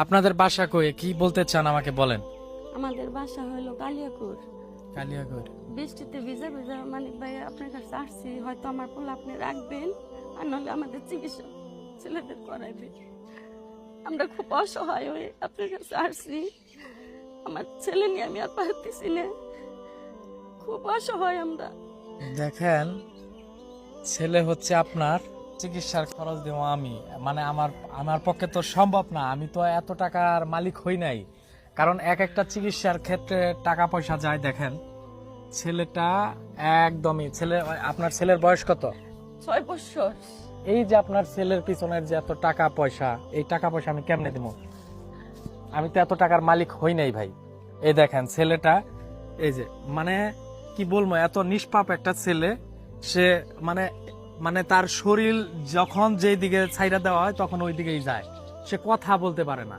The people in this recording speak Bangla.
আপনাদের বাসা কই, কি বলতে চান আমাকে বলেন। আমাদের বাসা হলো কালিয়াকুর। কালিয়াগড়। বৃষ্টিতে ভিজা ভিজা মানিক ভাই আপনার কাছে আসছি, হয়তো আমার পোলা আপনি রাখবেন, আর নাহলে আমাদের চিকিৎসা ছেলেদের করাইবে। আমরা খুব অসহায় হয়ে আপনার কাছে আসছি। আমার ছেলে নিয়ে আমি আর পারতেছি না, খুব অসহায় আমরা। দেখেন, ছেলে হচ্ছে আপনার, চিকিৎসার খরচ দেবো আমি, মানে আমার আমার পক্ষে তো সম্ভব না, আমি তো এত টাকার মালিক হই নাই। কারণ এক একটা চিকিৎসার ক্ষেত্রে টাকা পয়সা যায়। দেখেন ছেলেটা একদমই আপনার ছেলের বয়স কত? 6 বছর। এই যে আপনার ছেলের পিছনের যে এত টাকা পয়সা, এই টাকা পয়সা আমি কেমনে দিব? আমি তো এত টাকার মালিক হই নাই ভাই। এই দেখেন ছেলেটা, এই যে মানে কি বলবো, এত নিষ্পাপ একটা ছেলে। সে মানে মানে তার শরীর যখন যেই দিকে ছাইড়া দেওয়া হয় তখন ওই দিকেই যায়। সে কথা বলতে পারে না।